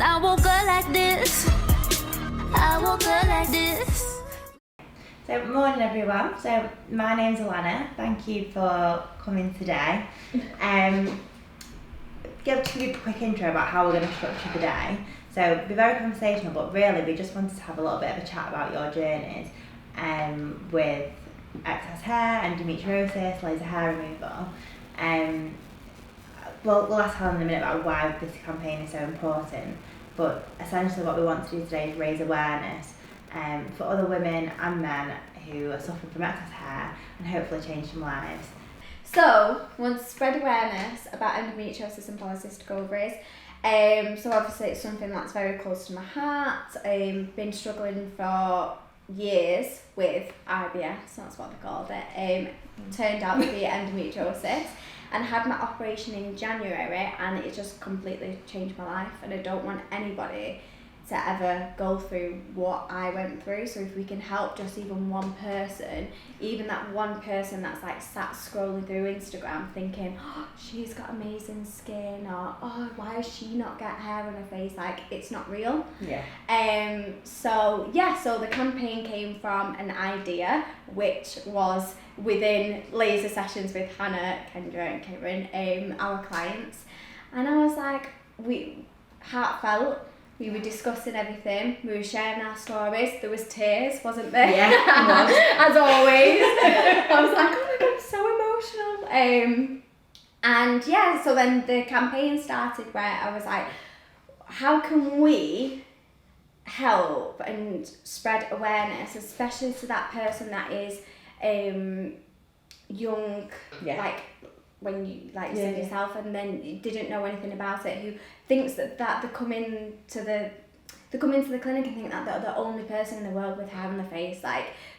I woke up like this. I woke up like this. So, morning everyone. So, my name's Alanna. Thank you for coming today. Give you a quick intro about how we're going to structure the day. So, it'll be very conversational, but really we just wanted to have a little bit of a chat about your journeys with excess hair, endometriosis, laser hair removal. We'll ask Helen in a minute about why this campaign is so important, but essentially what we want to do today is raise awareness for other women and men who are suffering from excess hair and hopefully change some lives. So, we want to spread awareness about endometriosis and polycystic ovaries. So obviously it's something that's very close to my heart. Been struggling for years with IBS, that's what they called it. Turned out to be endometriosis, and had my operation in January, and it just completely changed my life, and I don't want anybody to ever go through what I went through. So if we can help just even one person, even that one person that's like sat scrolling through Instagram thinking, oh, she's got amazing skin, or oh, why does she not get hair on her face, like it's not real. So the campaign came from an idea which was within laser sessions with Hannah, Kendra and Karen, our clients, and I was like, heartfelt. We were discussing everything, we were sharing our stories, there was tears, wasn't there? Yeah, it was. As always. I was like, oh my god, so emotional. And yeah, so then the campaign started where I was like, how can we help and spread awareness, especially to that person that is young, like when you said yourself, and then you didn't know anything about it, who thinks that they come into the clinic and think that they're the only person in the world with hair on their face,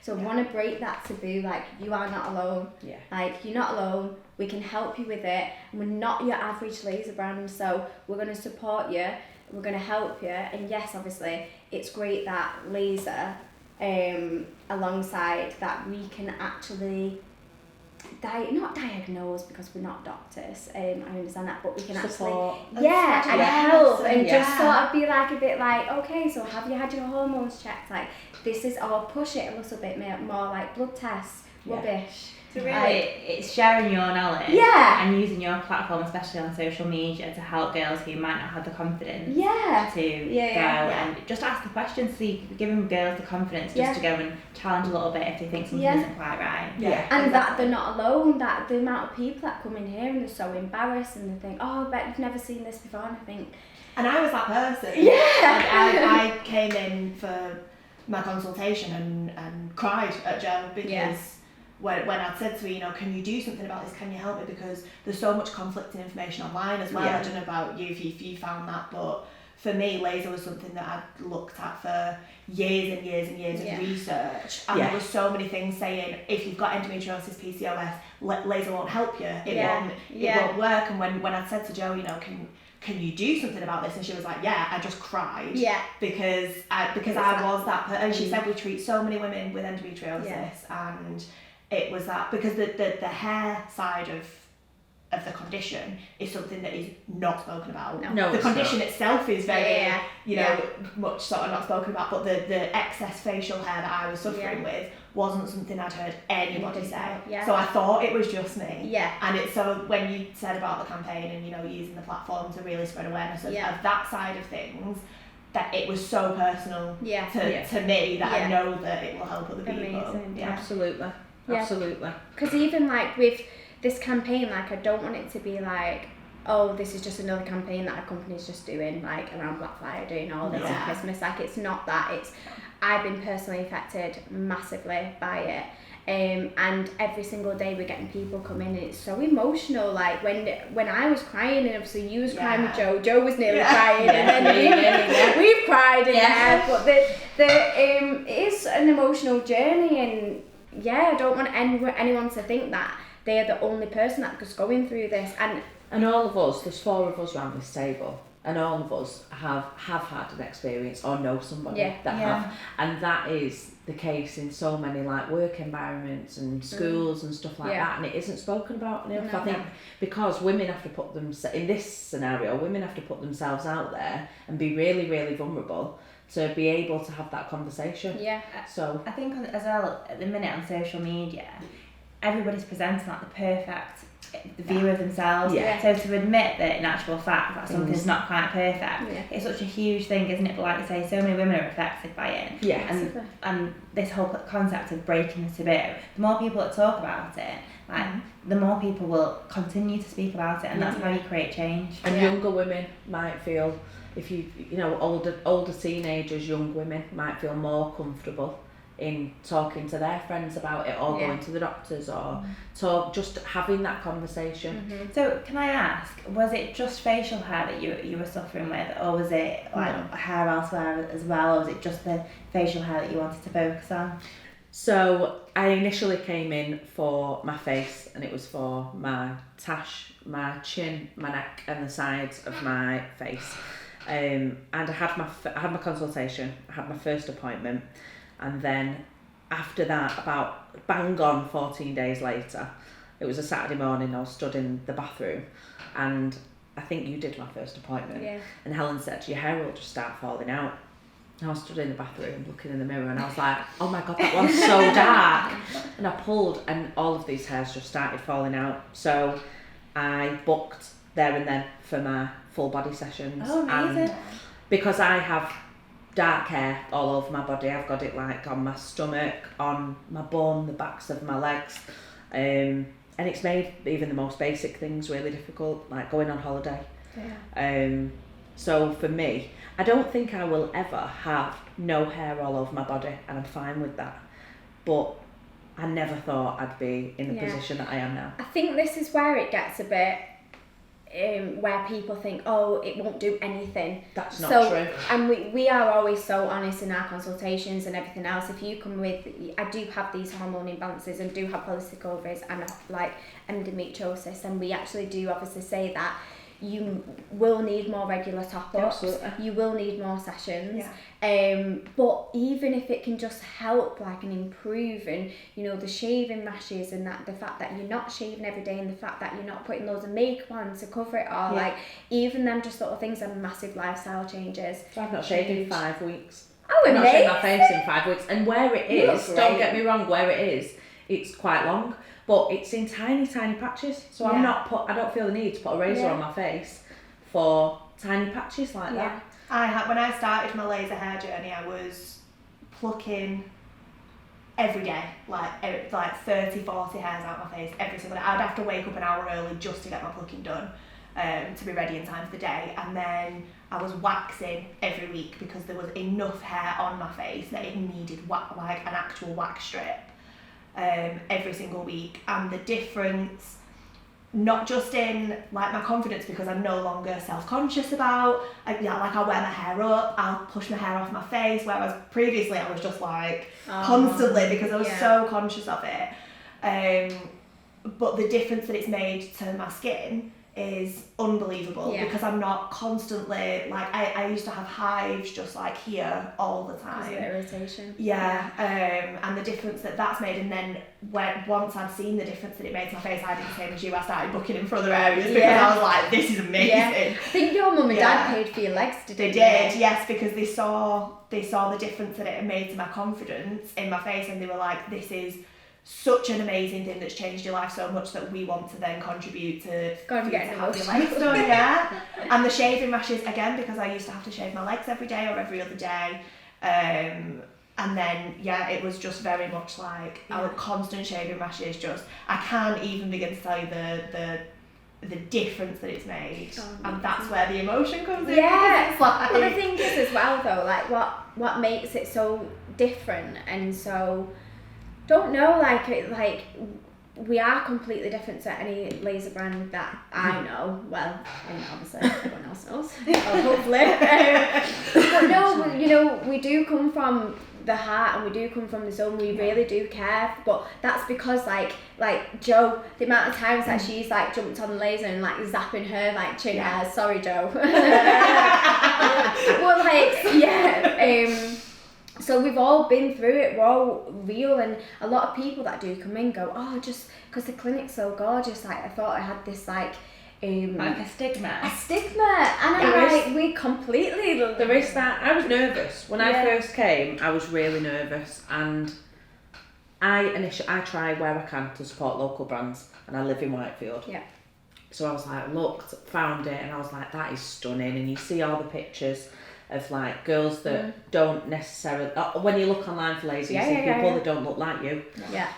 so want to break that taboo, like you are not alone, like you're not alone, we can help you with it, and we're not your average laser brand, so we're going to support you, we're going to help you. And yes, obviously it's great that laser alongside that we can actually not diagnose, because we're not doctors, I understand that, but we can support and help and just sort of be like a bit like, okay, so have you had your hormones checked, like this is, or push it a little bit more like blood tests, rubbish. So really, it's sharing your knowledge and using your platform, especially on social media, to help girls who might not have the confidence to go and just ask the questions, giving girls the confidence just to go and challenge a little bit if they think something isn't quite right. And that they're not alone, that the amount of people that come in here and they're so embarrassed and they think, oh, I bet you've never seen this before, and I think... And I was that person. I came in for my consultation and cried at Joe because... When I'd said to her, can you do something about this, can you help me, because there's so much conflicting information online as well. I don't know about you, if you found that, but for me, laser was something that I'd looked at for years and years and years of research, and there were so many things saying, if you've got endometriosis PCOS, laser won't help you, it won't work. And when I said to Jo, can you do something about this? And she was like, I just cried. Because I was that person. And she said, we treat so many women with endometriosis, and it was that, because the hair side of the condition is something that is not spoken about. No, the condition itself is very, much sort of not spoken about, but the excess facial hair that I was suffering with wasn't something I'd heard anybody say. So I thought it was just me. And it's so when you said about the campaign and, using the platform to really spread awareness of that side of things, that it was so personal to me that I know that it will help other people. Amazing. Absolutely. Absolutely. Because even like with this campaign, like I don't want it to be like, oh, this is just another campaign that a company's just doing, like around Black Friday and all this and Christmas. Like it's not that. It's, I've been personally affected massively by it. And every single day we're getting people come in, and it's so emotional. Like when I was crying, and obviously you was crying with Jo was nearly crying, and then we've cried in there. But it is an emotional journey, and I don't want anyone to think that they are the only person that's going through this. And all of us, there's 4 of us around this table, and all of us have had an experience or know somebody that have, and that is the case in so many like work environments and schools and stuff like that, and it isn't spoken about enough. I think because women have to put them in this scenario, women have to put themselves out there and be really, really vulnerable to be able to have that conversation. So I think as well at the minute on social media, everybody's presenting like the perfect view of themselves. So to admit that in actual fact that something's not quite perfect, it's such a huge thing, isn't it? But like you say, so many women are affected by it. And this whole concept of breaking the taboo, the more people that talk about it, like the more people will continue to speak about it, and that's how you create change. And younger women might feel, if you know, older teenagers, young women might feel more comfortable in talking to their friends about it, or going to the doctors, or just having that conversation. So can I ask, was it just facial hair that you were suffering with, or was it like hair elsewhere as well, or was it just the facial hair that you wanted to focus on? So I initially came in for my face, and it was for my tash, my chin, my neck, and the sides of my face. And I had my consultation, I had my first appointment, and then after that, about bang on 14 days later, it was a Saturday morning, I was stood in the bathroom, and I think you did my first appointment, and Helen said, your hair will just start falling out. And I was stood in the bathroom looking in the mirror, and I was like, oh my god, that one's so dark. And I pulled, and all of these hairs just started falling out. So I booked there and then for my full body sessions. Oh, amazing. And because I have dark hair all over my body, I've got it like on my stomach, on my bum, the backs of my legs, and it's made even the most basic things really difficult, like going on holiday. So for me, I don't think I will ever have no hair all over my body, and I'm fine with that, but I never thought I'd be in the position that I am now. I think this is where it gets a bit where people think, oh, it won't do anything. That's not true. And we are always so honest in our consultations and everything else. If you come with, I do have these hormone imbalances and do have polycystic ovaries and like endometriosis, and we actually do obviously say that you will need more regular top-ups. You will need more sessions. But even if it can just help like and improve, and you know, the shaving rashes, and that the fact that you're not shaving every day, and the fact that you're not putting loads of makeup on to cover it all, like even them just little things are massive lifestyle changes. So I've not shaved in 5 weeks. Oh, amazing. I've not shaved my face in 5 weeks, and where it is, don't get me wrong, where it is, it's quite long, but it's in tiny patches, so I don't feel the need to put a razor on my face for tiny patches like that. When I started my laser hair journey, I was plucking every day, like 30, 40 hairs out of my face every single day. I'd have to wake up an hour early just to get my plucking done, to be ready in time for the day. And then I was waxing every week because there was enough hair on my face that it needed like an actual wax strip every single week. And the difference, not just in like my confidence, because I'm no longer self-conscious about, like I'll wear my hair up, I'll push my hair off my face, whereas previously I was just like constantly, because I was so conscious of it. But the difference that it's made to my skin is unbelievable, because I'm not constantly like I used to have hives just like here all the time. Irritation. And the difference that's made, and then once I'd seen the difference that it made to my face, I did the same as you. I started booking in for other areas because I was like, this is amazing. I think your mum and dad paid for your legs, didn't they? They did, yes, because they saw the difference that it had made to my confidence in my face, and they were like, this is such an amazing thing that's changed your life so much that we want to then contribute to have your legs done. And the shaving rashes, again, because I used to have to shave my legs every day or every other day, and then it was just very much like our constant shaving rashes. Just I can't even begin to tell you the difference that it's made, and that's where the emotion comes in. But the thing is as well though, like what makes it so different, and so don't know, like we are completely different to any laser brand that I know. Well, and obviously everyone else knows, hopefully. But no, you know, we do come from the heart and we do come from the zone, we really do care, but that's because like Jo, the amount of times that she's like jumped on the laser and like zapping her like chin hairs, sorry Jo. Well, like, so we've all been through it, we're all real, and a lot of people that do come in go, oh, just because the clinic's so gorgeous, like I thought I had this like a stigma. And I'm like, we completely... There is that. I was nervous. When I first came, I was really nervous, and I try where I can to support local brands, and I live in Whitefield. Yeah. So I was like, looked, found it, and I was like, that is stunning, and you see all the pictures of like girls that don't necessarily... when you look online for laser, you see people that don't look like you. Yeah.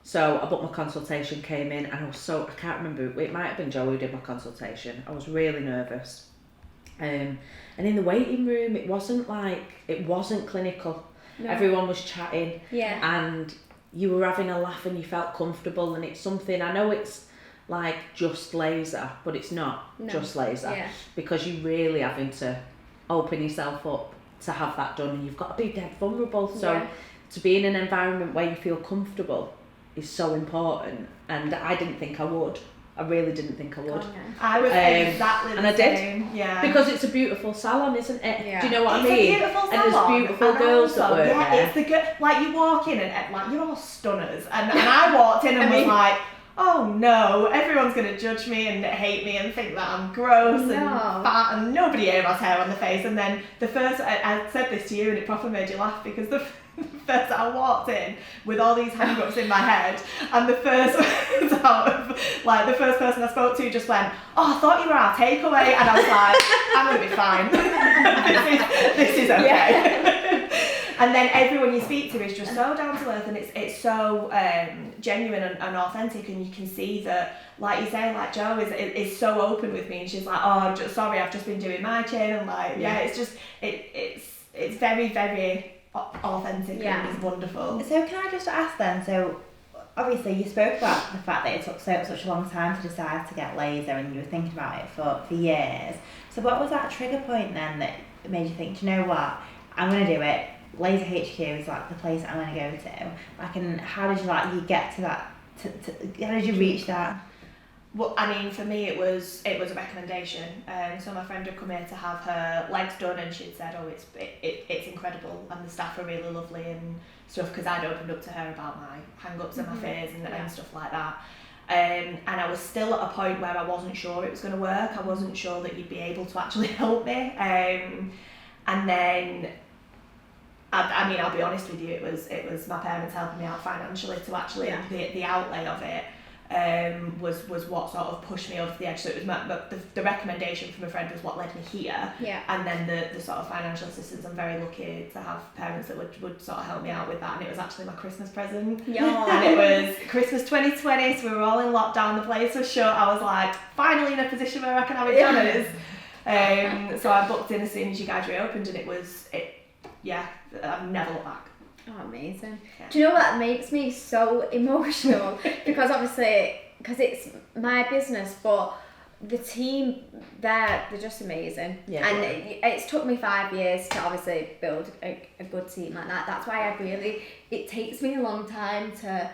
So I booked my consultation, came in, and I can't remember, it might have been Jo who did my consultation. I was really nervous. And in the waiting room, it wasn't clinical. No. Everyone was chatting. Yeah. And you were having a laugh and you felt comfortable, and it's something, I know it's like just laser, but it's not just laser. Yeah. Because you're really having to open yourself up to have that done, and you've got to be dead vulnerable. So to be in an environment where you feel comfortable is so important, and I didn't think I would. I really didn't think I would. I was exactly the and same. I did. Yeah. Because it's a beautiful salon, isn't it? Yeah. Do you know what I mean? It's a beautiful salon. And there's beautiful girls that work there. It's the good. Like you walk in and like you're all stunners, and I walked in and was like, oh no, everyone's gonna judge me and hate me and think that I'm gross and fat, and nobody ever has hair on the face. And then the first, I said this to you, and it proper made you laugh, because the first I walked in with all these hang-ups in my head, and the first person I spoke to just went, oh, I thought you were our takeaway, and I was like, I'm gonna be fine. this is okay. Yeah. And then everyone you speak to is just so down to earth, and it's so genuine and authentic, and you can see that, like you say, like Jo is so open with me, and she's like, oh, sorry, I've just been doing my chin, and like it's just it's very, very authentic and it's wonderful. So can I just ask then, so obviously you spoke about the fact that it took such a long time to decide to get laser, and you were thinking about it for years. So what was that trigger point then that made you think, do you know what, I'm going to do it? Laser HQ is like the place I'm going to go to. Like, and how did you get to that? How did you reach that? Well, I mean, for me, it was a recommendation. So my friend had come here to have her legs done, and she'd said, "Oh, it's incredible, and the staff are really lovely and stuff." Because I'd opened up to her about my hang-ups and my fears and stuff like that. And I was still at a point where I wasn't sure it was going to work. I wasn't sure that you'd be able to actually help me. And then, I mean, I'll be honest with you, it was my parents helping me out financially to actually the outlay of it. Was what sort of pushed me over the edge. So it was the recommendation from a friend was what led me here. Yeah. And then the sort of financial assistance. I'm very lucky to have parents that would sort of help me out with that. And it was actually my Christmas present. Yeah. And it was Christmas 2020. So we were all in lockdown. The place was shut. I was like, finally in a position where I can have it done. So I booked in as soon as you guys reopened, and I've never looked back. Oh, amazing. Yeah. Do you know what makes me so emotional? Because obviously, it's my business, but the team they're just amazing. Yeah. And it's took me 5 years to obviously build a good team like that. That's why it takes me a long time to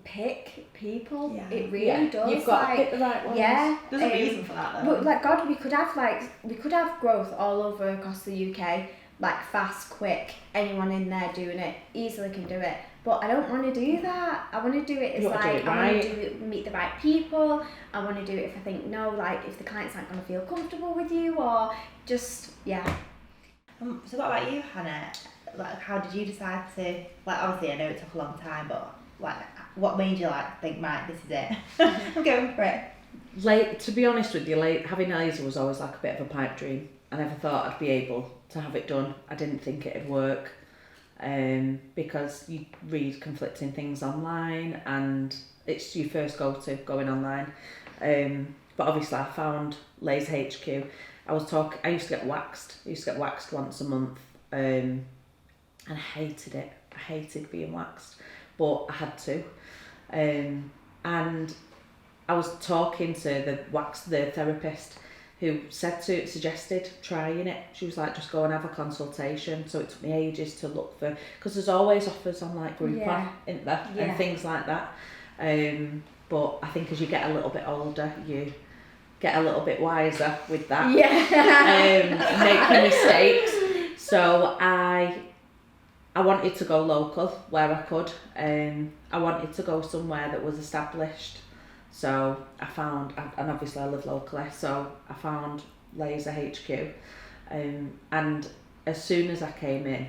pick people. Yeah. It really does. You've got to pick the right ones. Yeah. There's a reason for that though. But like God, we could have growth all over across the UK. Like fast, quick, anyone in there doing it easily can do it. But I don't want to do that. I want to do it as I want to meet the right people. I want to do it if I think if the client's not going to feel comfortable with you, or just So what about you, Hannah? Like, how did you decide to, obviously I know it took a long time, but what made you think, right, this is it? I'm going for it. To be honest with you, having laser was always like a bit of a pipe dream. I never thought I'd be able to have it done. I didn't think it'd work, because you read conflicting things online, and it's your first go-to going online. But obviously I found Laser HQ. I used to get waxed. I used to get waxed once a month, and I hated it. I hated being waxed, but I had to. And I was talking to the therapist, who suggested trying it. She was like, just go and have a consultation. So it took me ages to look for, because there's always offers on like Groupon, isn't there, and things like that. But I think as you get a little bit older, you get a little bit wiser with that. Making mistakes. So I wanted to go local where I could. I wanted to go somewhere that was established. So I found, and obviously I live locally, so I found Laser HQ. And as soon as I came in,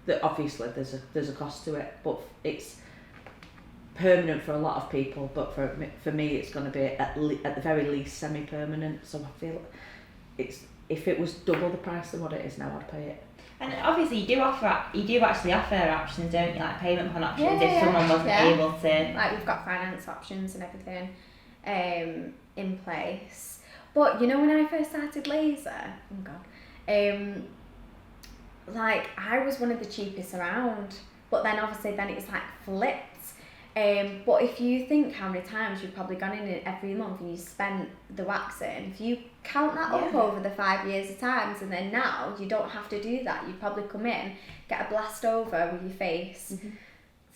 that obviously there's a cost to it, but it's permanent for a lot of people, but for me it's going to be at the very least semi-permanent. So I feel if it was double the price than what it is now, I'd pay it. And obviously you do actually offer options, don't you, like payment plan options if someone wasn't able to. Like we've got finance options and everything in place. But you know, when I first started laser, like I was one of the cheapest around, but then obviously it's like flipped. But if you think how many times you've probably gone in every month and you spent the waxing, if you count that up over the 5 years of times, and then now you don't have to do that, you'd probably come in, get a blast over with your face,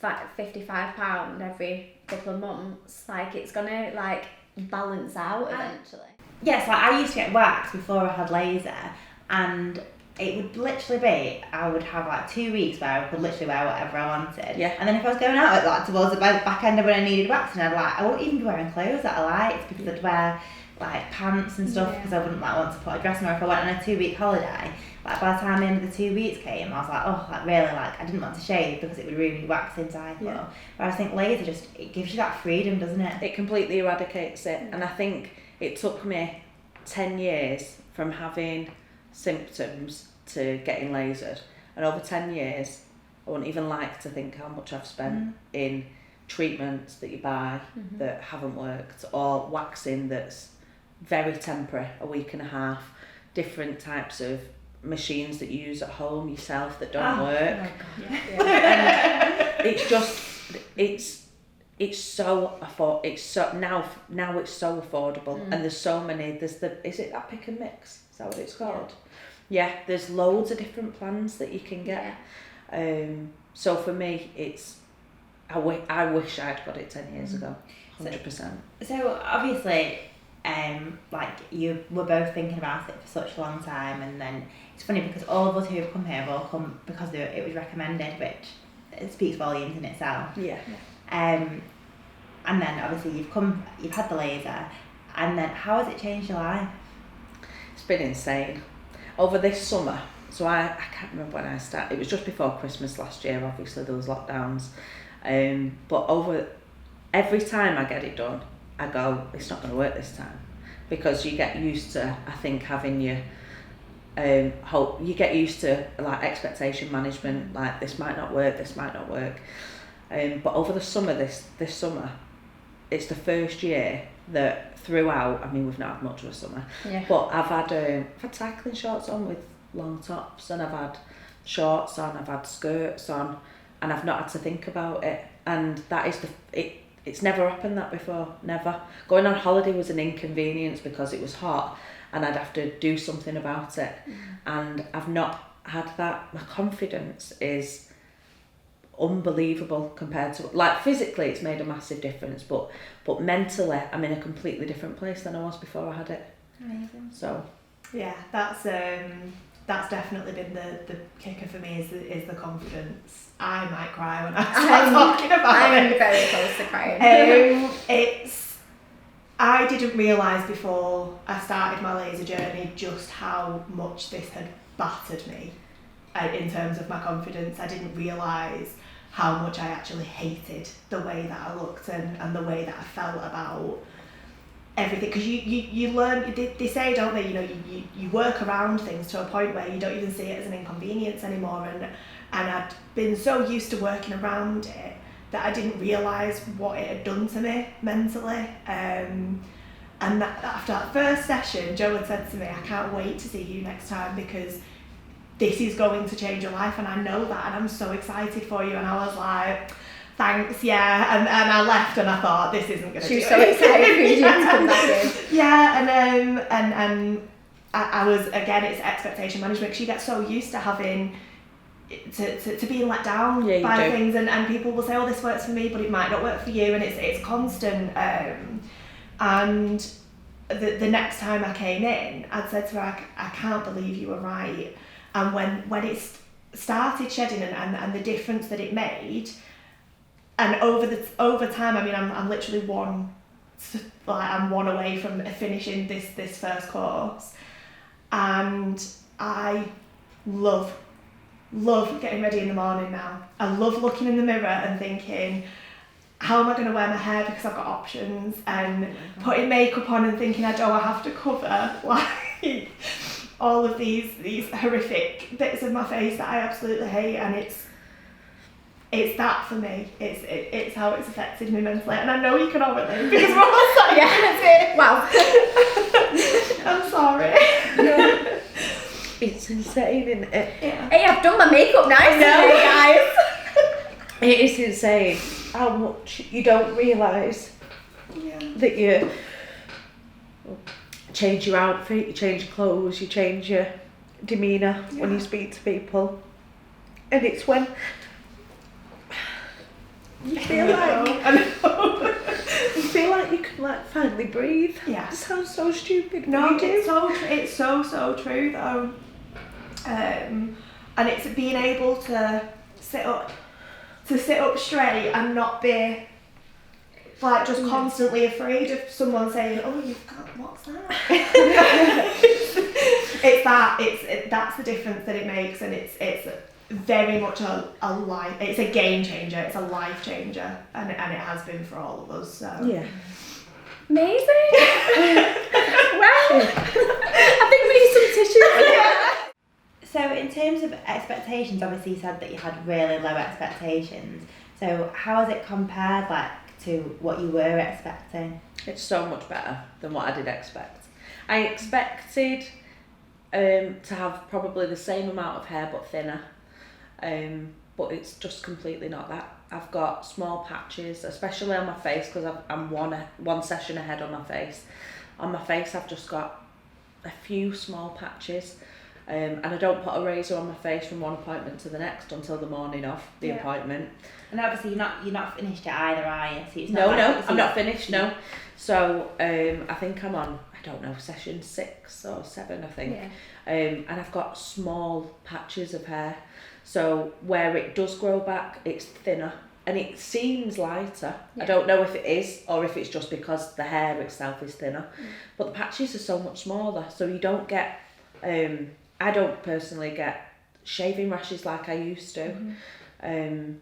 £55 every couple of months. Like it's gonna like balance out eventually. Yes, like I used to get waxed before I had laser, and it would literally be, I would have like 2 weeks where I could literally wear whatever I wanted. Yeah. And then if I was going out like towards the back end of when I needed waxing, I wouldn't even be wearing clothes that I liked, because I'd wear like pants and stuff, because I wouldn't like want to put a dress on. Or if I went on a 2-week holiday, like by the time the end of the 2 weeks came, I was like, oh, like really, like I didn't want to shave because it would ruin your waxing cycle. Yeah. But I think laser just, it gives you that freedom, doesn't it? It completely eradicates it. And I think it took me 10 years from having symptoms to getting lasered, and over 10 years I wouldn't even like to think how much I've spent in treatments that you buy that haven't worked, or waxing that's very temporary, a week and a half, different types of machines that you use at home yourself that don't work. Oh God. And it's just it's so now it's so affordable, and there's so many. Is it that pick and mix? Is that what it's called? Yeah, there's loads of different plans that you can get. So for me, it's I wish I'd got it 10 years ago, 100%. So obviously, like you were both thinking about it for such a long time, and then it's funny because all of us who have come here have all come because it was recommended, which it speaks volumes in itself. Yeah. And then obviously you've had the laser, and then how has it changed your life? It's been insane. Over this summer, so I can't remember when I started, it was just before Christmas last year, obviously there was lockdowns, but every time I get it done, I go, it's not going to work this time, because you get used to, I think, having your you get used to like expectation management, like this might not work, but over the summer, this summer, it's the first year that throughout, I mean, we've not had much of a summer, but I've had cycling shorts on with long tops, and I've had shorts on, I've had skirts on, and I've not had to think about it. And that is it's never happened that before, never. Going on holiday was an inconvenience because it was hot and I'd have to do something about it. And I've not had that. My confidence is unbelievable compared to, like, physically it's made a massive difference, but mentally I'm in a completely different place than I was before I had it. Amazing. So yeah, that's definitely been the kicker for me, is the confidence. I might cry when I start talking about it. I'm very close to crying. I didn't realise before I started my laser journey just how much this had battered me in terms of my confidence. I didn't realise how much I actually hated the way that I looked and the way that I felt about everything. Because you learn, they say, don't they, you know, you work around things to a point where you don't even see it as an inconvenience anymore. And I'd been so used to working around it that I didn't realise what it had done to me mentally. And that, after that first session, Joe had said to me, I can't wait to see you next time because this is going to change your life, and I know that, and I'm so excited for you. And I was like, thanks, yeah. And I left and I thought, this isn't going to do it. She was so excited for you to come back in. Yeah, and I was, again, it's expectation management, because you get so used to having, to being let down by things, and people will say, oh, this works for me, but it might not work for you, and it's constant. And the next time I came in, I'd said to her, I can't believe you were right. And when it started shedding and the difference that it made, and over time, I mean, I'm literally one away from finishing this first course, and I love getting ready in the morning now. I love looking in the mirror and thinking, how am I going to wear my hair, because I've got options, and putting makeup on and thinking I have to cover like all of these horrific bits of my face that I absolutely hate, and it's that for me. It's how it's affected me mentally, and I know you can all relate because we're all sat here. Wow. I'm sorry. No. It's insane, isn't it? Yeah. Hey, I've done my makeup now today, guys. It is insane how much you don't realise that you change your outfit, you change your clothes, you change your demeanour when you speak to people, and it's when you feel you feel like you can finally breathe. Yeah. It sounds so stupid. No, it's so true though. And it's being able to sit up straight and not be like just constantly afraid of someone saying, oh, you've got, what's that? That's the difference that it makes, and it's very much a life, it's a game changer, it's a life changer, and it has been for all of us, so. Yeah. Amazing. Wow. I think we need some tissues. So in terms of expectations, obviously you said that you had really low expectations. So how has it compared to what you were expecting? It's so much better than what I did expect. I expected to have probably the same amount of hair but thinner, but it's just completely not that. I've got small patches, especially on my face, because I'm one session ahead on my face. On my face I've just got a few small patches. And I don't put a razor on my face from one appointment to the next until the morning of the appointment. And obviously you're not finished yet either, are you? So it's No, I'm not finished, no. So I think I'm on, I don't know, session 6 or 7, I think. Yeah. And I've got small patches of hair. So where it does grow back, it's thinner. And it seems lighter. Yeah. I don't know if it is, or if it's just because the hair itself is thinner. But the patches are so much smaller, so you don't get... I don't personally get shaving rashes like I used to. And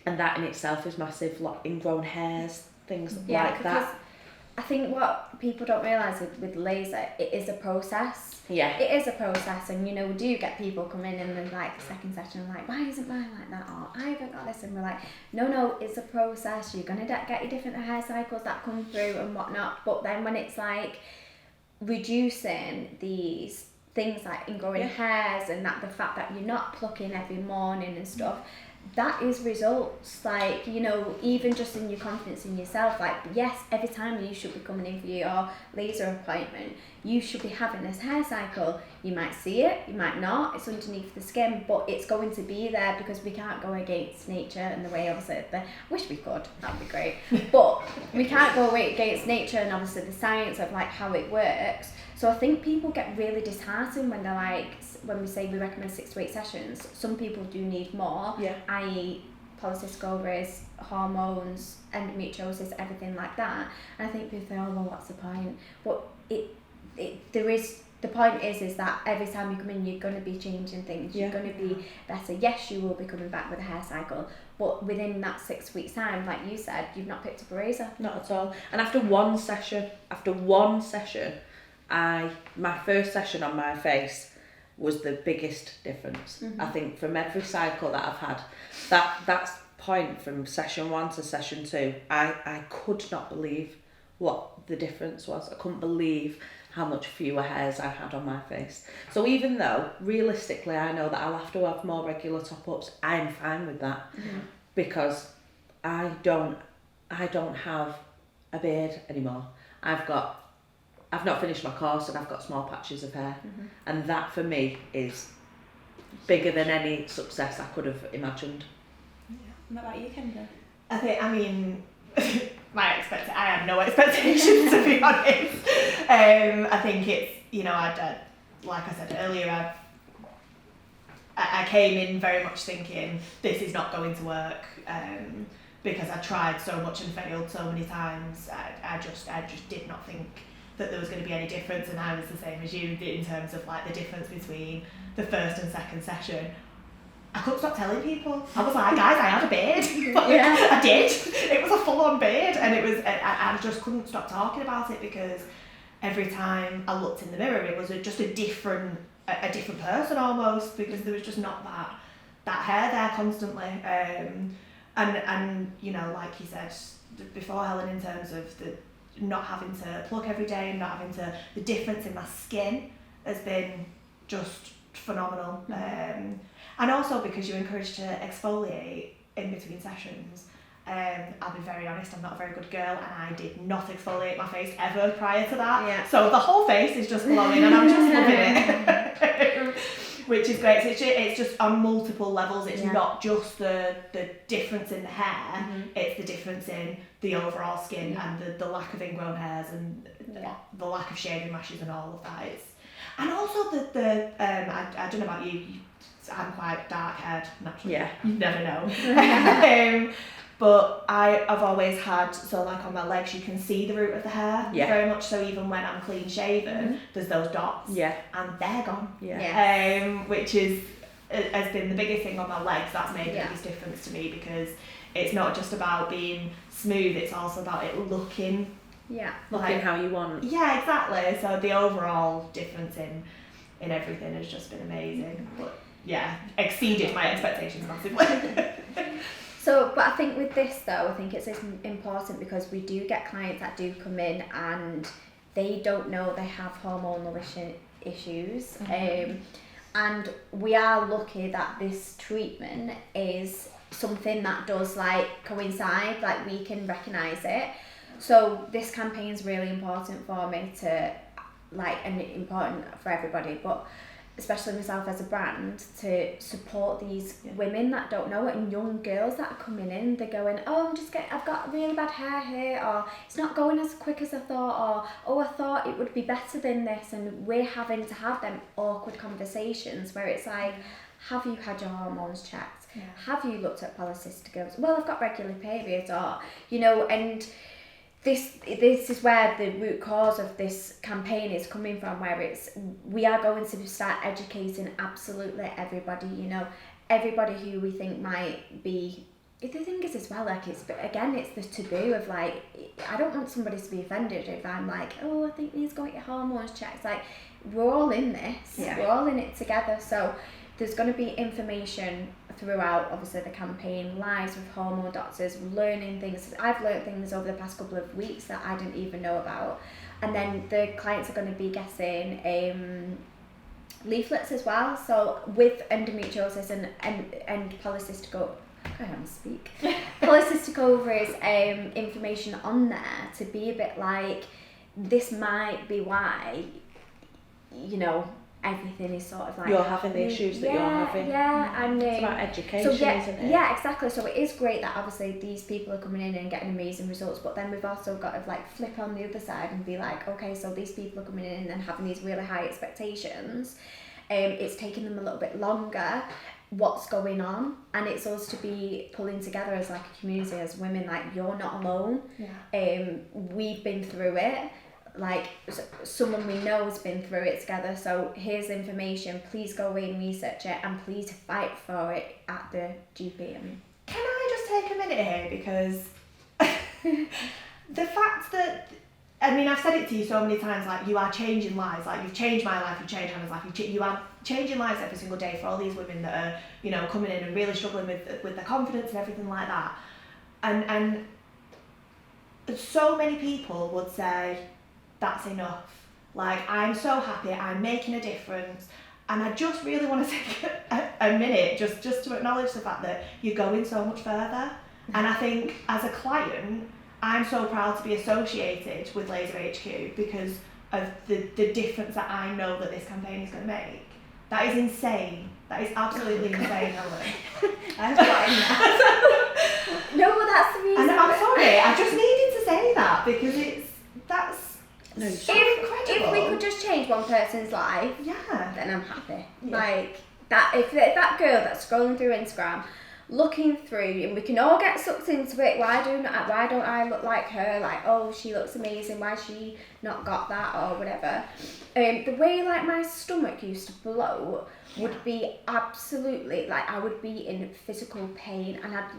that in itself is massive, like ingrown hairs, things like that. I think what people don't realise with laser, it is a process. Yeah. It is a process, and we do get people come in and then the second session like, why isn't mine like that? Or I haven't got this, and we're like, no, it's a process. You're gonna get your different hair cycles that come through and whatnot. But then when it's like reducing these things like ingrowing hairs and that the fact that you're not plucking every morning and stuff, that is results. Even just in your confidence in yourself, yes, every time you should be coming in for your laser appointment, you should be having this hair cycle. You might see it, you might not, it's underneath the skin, but it's going to be there because we can't go against nature and the way, obviously, I wish we could, that'd be great, but we can't go against nature and obviously the science of how it works. So I think people get really disheartened when they're when we say we recommend 6 to 8 sessions, some people do need more, i.e. polycystic ovaries, hormones, endometriosis, everything like that. And I think people say, oh, well, what's the point? But the point is that every time you come in, you're going to be changing things. You're going to be better. Yes, you will be coming back with a hair cycle, but within that 6 weeks time, like you said, you've not picked up a razor. Not at all. And after one session, my first session on my face was the biggest difference. I think from every cycle that I've had, that's point from session 1 to session 2, I could not believe what the difference was. I couldn't believe how much fewer hairs I had on my face. So even though realistically I know that I'll have to have more regular top-ups, I'm fine with that because I don't have a beard anymore. I've not finished my course and I've got small patches of hair, and that for me is bigger than any success I could have imagined. Yeah. What about you, Kendra? I mean, I had no expectations to be honest. I think it's, you know, like I said earlier, I came in very much thinking this is not going to work, because I tried so much and failed so many times. I just did not think that there was going to be any difference, and I was the same as you in terms of like the difference between the first and second session. I couldn't stop telling people. I was like, guys, I had a beard. I did. It was a full-on beard, and it was. I just couldn't stop talking about it because every time I looked in the mirror, it was just a different person almost, because there was just not that hair there constantly. And you know, like you said before, Helen, in terms of the not having to pluck every day and not having to, the difference in my skin has been just phenomenal. And also because you're encouraged to exfoliate in between sessions. I'll be very honest, I'm not a very good girl, and I did not exfoliate my face ever prior to that. Yeah. So the whole face is just glowing and I'm just loving it. Which is great. So it's just on multiple levels. It's not just the difference in the hair, it's the difference in the overall skin and the lack of ingrown hairs and the lack of shaving rashes and all of that. And also I don't know about you, I'm quite dark haired naturally. Yeah. You never know. But I've always had, so like on my legs you can see the root of the hair, very much so. Even when I'm clean shaven, there's those dots, and they're gone. Which has been the biggest thing on my legs. That's made the biggest difference to me, because it's not just about being smooth, it's also about it looking looking how you want. Yeah, exactly. So the overall difference in everything has just been amazing. But yeah, exceeded my expectations massively. So, but I think with this though, I think it's important because we do get clients that do come in and they don't know they have hormonal issues. And we are lucky that this treatment is something that does like coincide, like we can recognise it. So this campaign is really important for me to like, and important for everybody, but especially myself as a brand, to support these women that don't know it, and young girls that are coming in, they're going, oh, I've got really bad hair here, or it's not going as quick as I thought, or oh, I thought it would be better than this, and we're having to have them awkward conversations where it's like, have you had your hormones checked? Have you looked at polycystic ovaries? Well, I've got regular periods, or, you know, and this is where the root cause of this campaign is coming from, where we are going to start educating absolutely everybody, you know, everybody who we think might be. The thing is as well, like it's the taboo of like, I don't want somebody to be offended if I'm like, oh, I think he's got your hormones checked. Like, we're all in this, we're all in it together. So there's going to be information throughout, obviously, the campaign, lives with hormone doctors, learning things. I've learned things over the past couple of weeks that I didn't even know about. And then the clients are going to be getting leaflets as well. So with endometriosis and polycystic polycystic ovaries, information on there to be a bit like, this might be why, you know, everything is sort of like you're having the issues that you're having. And it's about education, isn't it? Yeah, exactly. So it is great that obviously these people are coming in and getting amazing results, but then we've also got to like flip on the other side and be like, okay, so these people are coming in and having these really high expectations. It's taking them a little bit longer. What's going on? And it's us to be pulling together as like a community, as women, like, you're not alone. We've been through it. Like, someone we know has been through it together, so here's information, please go away and research it, and please fight for it at the GP. Can I just take a minute here, because the fact that, I mean, I've said it to you so many times, like, you are changing lives, like, you've changed my life, you've changed Hannah's life, you are changing lives every single day for all these women that are, you know, coming in and really struggling with their confidence and everything like that. And so many people would say, that's enough. Like, I'm so happy, I'm making a difference. And I just really want to take a minute just to acknowledge the fact that you're going so much further. And I think as a client, I'm so proud to be associated with Laser HQ because of the difference that I know that this campaign is going to make. That is insane. That is absolutely insane, Helen. I've got in that. No, but that's the reason. And I'm sorry, I just needed to say that because that's so incredible. If we could just change one person's life, then I'm happy. Yeah. Like that, if that girl that's scrolling through Instagram, looking through, and we can all get sucked into it. Why don't I look like her? Like, oh, she looks amazing. Why she not got that or whatever? The way like my stomach used to bloat would be absolutely like I would be in physical pain, and I'd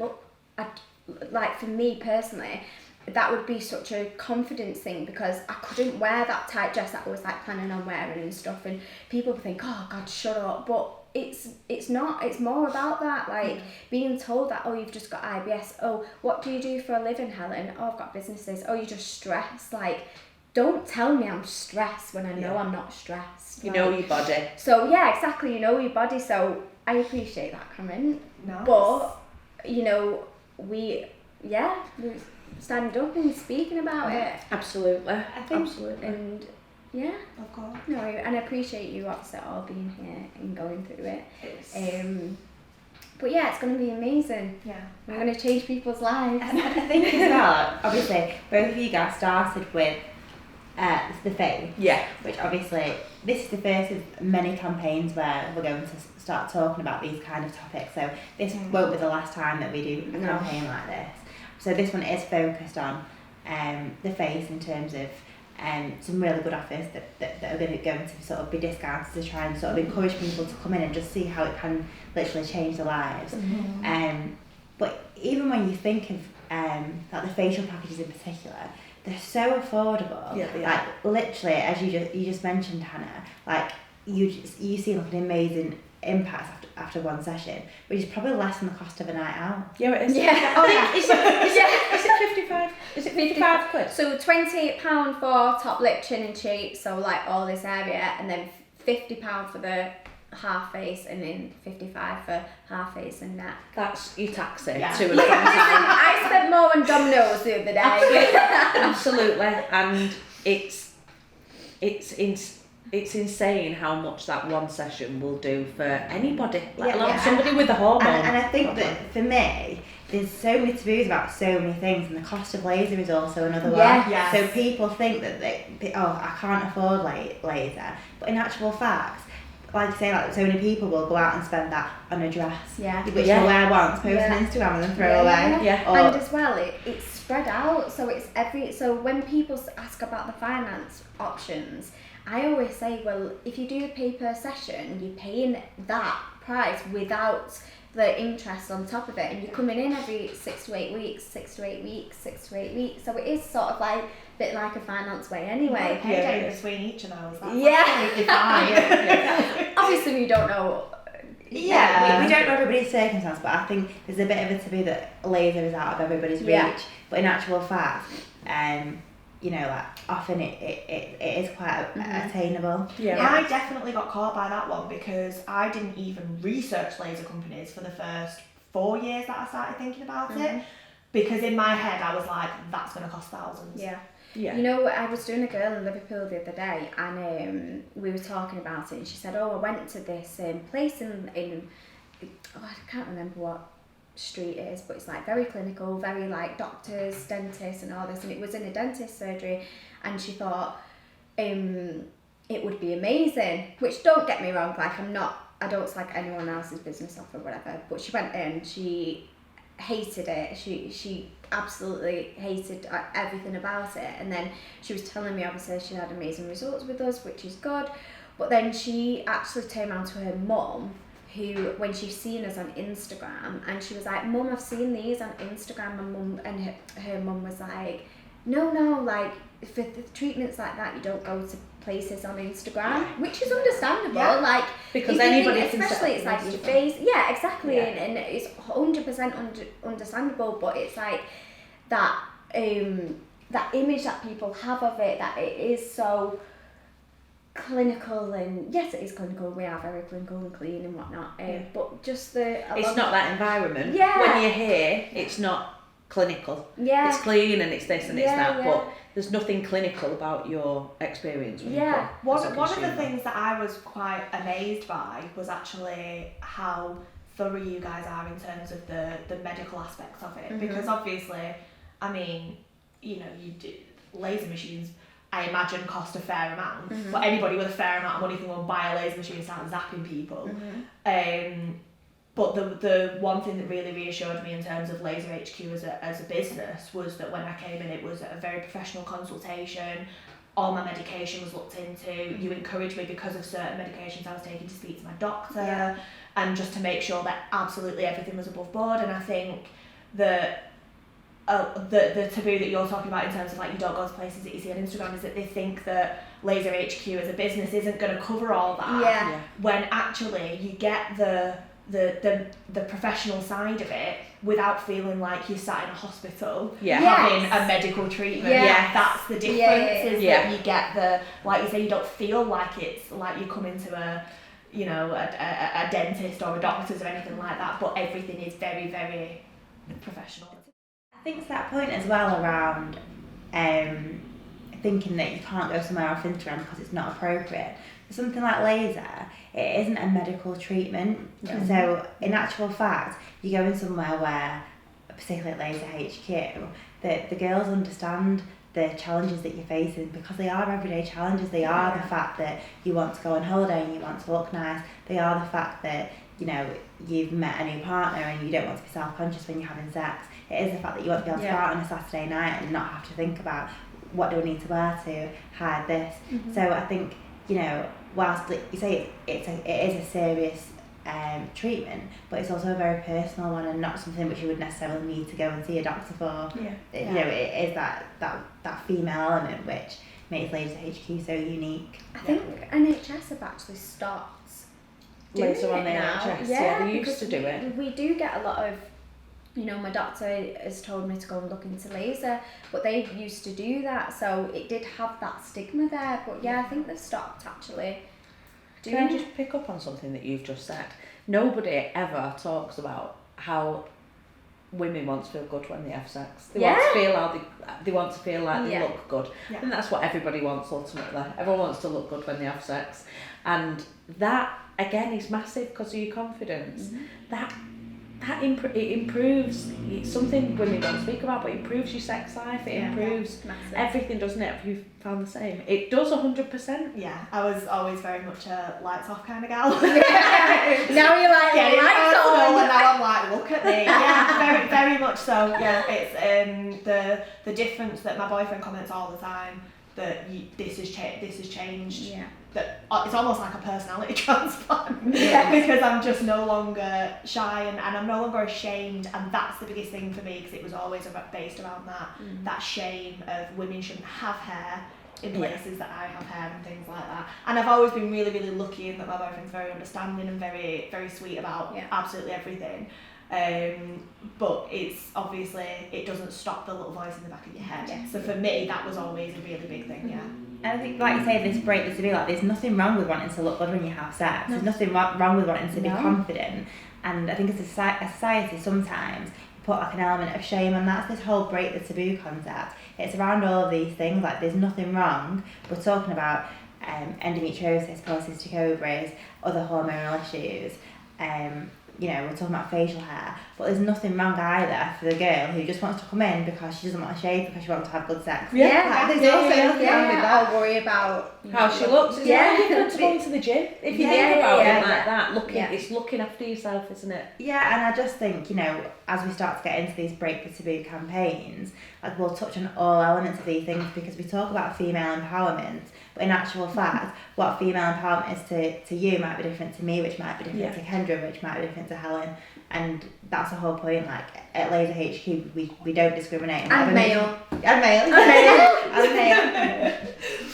like for me personally, that would be such a confidence thing because I couldn't wear that tight dress that I was like planning on wearing and stuff, and people would think, oh God, shut up, but it's not, it's more about that, like being told that, oh, you've just got IBS, oh, what do you do for a living, Helen? Oh, I've got businesses. Oh, you just stress. Like, don't tell me I'm stressed when I know I'm not stressed. You know your body. So yeah, exactly, you know your body, so I appreciate that comment. Nice. But, you know, we're standing up and speaking about it. Absolutely. I think, absolutely. And yeah, of course. No, and I appreciate you obviously all being here and going through it. But yeah, it's going to be amazing. Yeah, we're going to change people's lives. I think as well, obviously, both of you guys started with the faith. Yeah. Which obviously, this is the first of many campaigns where we're going to start talking about these kind of topics. So this won't be the last time that we do a campaign like this. So this one is focused on the faith in terms of some really good offers that are going to sort of be discounted to try and sort of encourage people to come in and just see how it can literally change their lives. But even when you think of like the facial packages in particular, they're so affordable. Yeah, they are. Like literally, as you just mentioned, Hannah, like you see like an amazing impact after one session, which is probably less than the cost of a night out. Yeah, it is. Yeah. Oh, yeah. Is it 55? Is it 55 quid? So £28 for top lip, chin and cheek, so like all this area, and then £50 for the half face, and then 55 for half face and neck. That's your taxi. Yeah. To and from town. I spent more on Domino's the other day. Absolutely, and it's insane how much that one session will do for anybody, let alone somebody with a hormone. And I think that for me, there's so many taboos about so many things, and the cost of laser is also another one. Yes. So people think that I can't afford laser, but in actual fact, like you say, like so many people will go out and spend that on a dress, which they'll wear once, post on Instagram, and then throw away. Yeah. And as well, it's spread out, so so when people ask about the finance options, I always say, well, if you do a pay per session, you're paying that price without the interest on top of it, and you're coming in every 6 to 8 weeks, 6 to 8 weeks, 6 to 8 weeks. So it is sort of like a bit like a finance way anyway. Payday between each of those. Obviously, we don't know. We don't know everybody's circumstance, but I think there's a bit of a taboo that laser is out of everybody's reach. But in actual fact, you know, like often it is quite attainable. I definitely got caught by that one because I didn't even research laser companies for the first 4 years that I started thinking about it, because in my head I was like, that's going to cost thousands. Yeah. You know, I was doing a girl in Liverpool the other day, and we were talking about it, and she said, oh, I went to this place in I can't remember what street it is, but it's like very clinical, very like doctors, dentists and all this, and it was in a dentist surgery, and she thought it would be amazing, which don't get me wrong, like I don't slag anyone else's business off or whatever, but she went in, she hated it, she absolutely hated everything about it, and then she was telling me obviously she had amazing results with us, which is good, but then she actually turned around to her mum, who, when she's seen us on Instagram, and she was like, Mum, I've seen these on Instagram, and her mum was like, no, like, for the treatments like that, you don't go to places on Instagram, which is understandable, like, because anybody can especially it's like your face, exactly, and it's 100% understandable, but it's like that image that people have of it, that it is so clinical, and yes, it is clinical. We are very clinical and clean and whatnot. But just it's not that environment. Yeah. When you're here, it's not clinical. Yeah. It's clean and it's this and it's that, but there's nothing clinical about your experience when you come. One of the things that I was quite amazed by was actually how thorough you guys are in terms of the medical aspects of it, because obviously, I mean, you know, laser machines, I imagine, cost a fair amount, but anybody with a fair amount of money can go and buy a laser machine and start zapping people. But the one thing that really reassured me in terms of Laser HQ as a business was that when I came in, it was a very professional consultation. All my medication was looked into. You encouraged me, because of certain medications I was taking, to speak to my doctor, and just to make sure that absolutely everything was above board. And I think that the taboo that you're talking about in terms of like you don't go to places that you see on Instagram is that they think that Laser HQ as a business isn't going to cover all that. When actually you get the professional side of it without feeling like you're sat in a hospital having a medical treatment. That's the difference. Is that you get the, like you say, you don't feel like it's like you come into a dentist or a doctor's or anything like that, but everything is very, very professional. I think it's that point as well around thinking that you can't go somewhere off Instagram because it's not appropriate. For something like laser, it isn't a medical treatment. So in actual fact, you go in somewhere where, particularly at Laser HQ, the girls understand the challenges that you're facing, because they are everyday challenges. They are the fact that you want to go on holiday and you want to look nice. They are the fact that, you know, you've met a new partner and you don't want to be self-conscious when you're having sex. It is the fact that you want to be able to go out on a Saturday night and not have to think about what do I need to wear to hide this. So I think, you know, whilst you say it is a serious treatment, but it's also a very personal one and not something which you would necessarily need to go and see a doctor for. You know, it is that female element which makes Laser HQ so unique. I think NHS have actually stopped doing Laser on the now. NHS, they used to do it. We do get a lot of, you know, my doctor has told me to go and look into laser, but they used to do that, so it did have that stigma there. But I think they've stopped actually. Can I just pick up on something that you've just said? Nobody ever talks about how women want to feel good when they have sex. They want to feel they want to feel like they look good. I think that's what everybody wants ultimately. Everyone wants to look good when they have sex, and that again is massive because of your confidence. It improves. It's something women don't speak about, but it improves your sex life. It improves everything, doesn't it? Have you found the same? It does 100%. Yeah, I was always very much a lights off kind of gal. Now you're like, lights on. And now I'm like, look at me. Yeah, very, very much so. Yeah, it's the difference that my boyfriend comments all the time that this has changed. Yeah. That it's almost like a personality transplant because I'm just no longer shy and I'm no longer ashamed, and that's the biggest thing for me, because it was always based around that shame of women shouldn't have hair in places that I have hair and things like that. And I've always been really, really lucky in that my boyfriend's very understanding and very, very sweet about absolutely everything. But it's obviously, it doesn't stop the little voice in the back of your head. So for me, that was always a really big thing. And I think, like you say, this Break The Taboo, like there's nothing wrong with wanting to look good when you have sex. There's nothing wrong with wanting to be confident. And I think as a society, sometimes you put like an element of shame on that. It's this whole Break The Taboo concept. It's around all of these things. Like there's nothing wrong. We're talking about endometriosis, polycystic ovaries, other hormonal issues. You know, we're talking about facial hair, but there's nothing wrong either for the girl who just wants to come in because she doesn't want to shave, because she wants to have good sex. I'll worry about how she looks. It's no different to going to the gym. If you think about it like that, it's looking after yourself, isn't it? Yeah, and I just think, you know, as we start to get into these Break The Taboo campaigns, like we'll touch on all elements of these things, because we talk about female empowerment, but in actual fact, what female empowerment is to you might be different to me, which might be different to Kendra, which might be different to Helen, and that's the whole point. Like at Laser HQ, we don't discriminate. And male.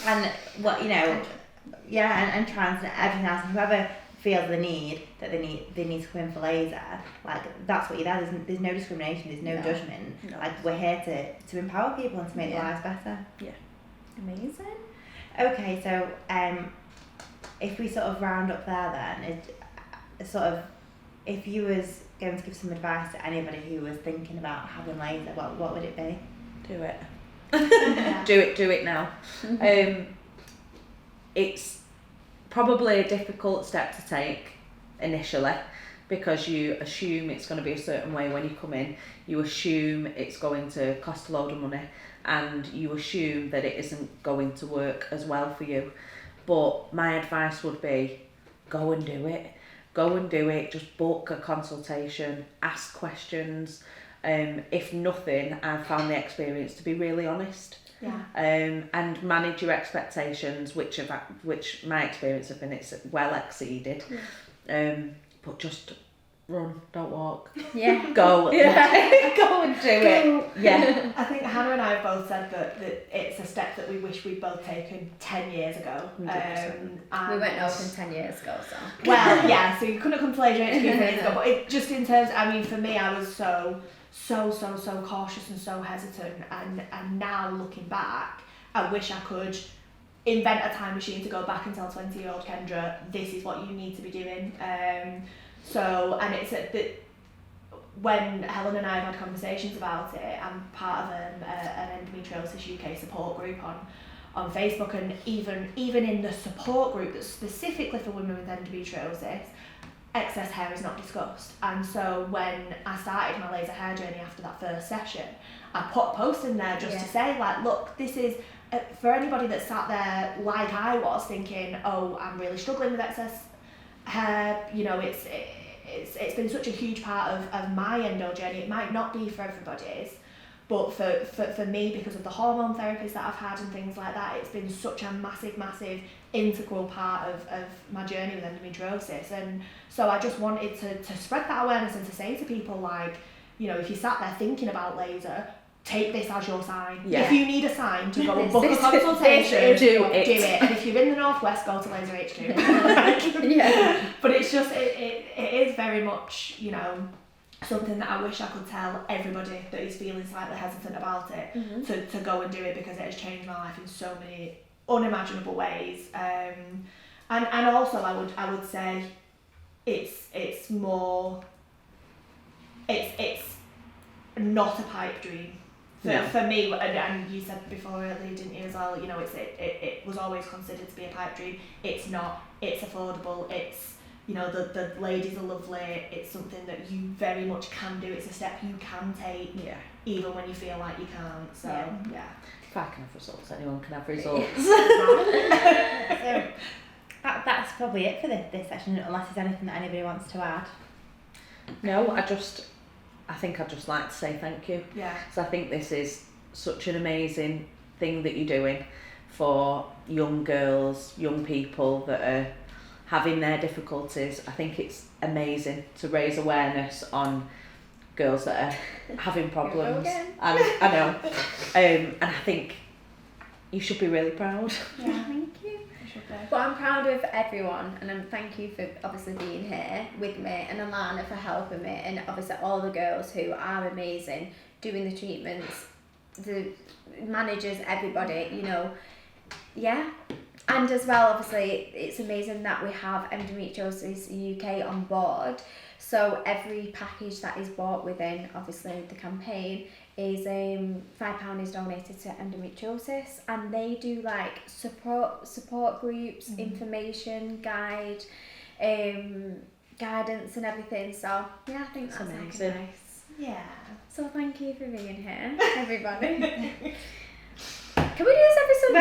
And what, you know, and trans and everything else. And whoever feels the need that they need to come in for laser, like that's what you're there. There's no discrimination. There's no judgment. Like we're here to empower people and to make their lives better. Amazing. Okay, so if we sort of round up there then, if you was going to give some advice to anybody who was thinking about having laser, what would it be? Do it. do it now. It's probably a difficult step to take initially, because you assume it's going to be a certain way when you come in. You assume it's going to cost a load of money, and you assume that it isn't going to work as well for you. But my advice would be, go and do it. Go and do it. Just book a consultation, ask questions. If nothing, I've found the experience to be really honest. Yeah. And manage your expectations, which my experience have been, it's well exceeded. Yeah. But just run, don't walk. Yeah. Go. Yeah. Go and do it. Yeah. I think Hannah and I have both said that it's a step that we wish we'd both taken 10 years ago. We went open 10 years ago, so. Well, yeah, so you couldn't come to Laser HQ 10 years ago, but it just in terms, I mean, for me, I was so cautious and so hesitant, and now looking back, I wish I could invent a time machine to go back and tell 20-year-old Kendra, this is what you need to be doing. And it's that when Helen and I have had conversations about it, I'm part of an Endometriosis UK support group on Facebook, and even in the support group that's specifically for women with endometriosis, excess hair is not discussed. And so when I started my laser hair journey after that first session, I put a post in there just to say, like, look, this is for anybody that sat there like I was thinking, oh, I'm really struggling with excess hair, you know, it's been such a huge part of my endo journey. It might not be for everybody's, but for me, because of the hormone therapies that I've had and things like that, it's been such a massive integral part of my journey with endometriosis. And so I just wanted to spread that awareness and to say to people, like, you know, if you sat there thinking about laser, take this as your sign. Yeah. If you need a sign to go and book a consultation, do it. And if you're in the Northwest, go to Laser HQ. Yeah. But it's just, it is very much, you know, something that I wish I could tell everybody that is feeling slightly hesitant about it, to go and do it, because it has changed my life in so many unimaginable ways. And also I would say it's more, it's not a pipe dream. For me, and you said before earlier, didn't you, as well, you know, it was always considered to be a pipe dream. It's not, it's affordable, it's, you know, the ladies are lovely, it's something that you very much can do, it's a step you can take, even when you feel like you can't, so, yeah. If I can have results, anyone can have results. So, that's probably it for this session, unless there's anything that anybody wants to add. No, I think I'd just like to say thank you. Yeah. So I think this is such an amazing thing that you're doing for young girls, young people that are having their difficulties. I think it's amazing to raise awareness on girls that are having problems. And I know. And I think you should be really proud. Yeah, thank you. But I'm proud of everyone, and thank you for obviously being here with me, and Alanna for helping me, and obviously all the girls who are amazing doing the treatments, the managers, everybody, you know, yeah. And as well, obviously, it's amazing that we have Endometriosis UK on board. So every package that is bought within, obviously, the campaign is £5 is donated to endometriosis, and they do like support groups, information, guidance and everything. So yeah, I think that's amazing. Like nice. Yeah. So thank you for being here, everybody. Can we do this every Sunday?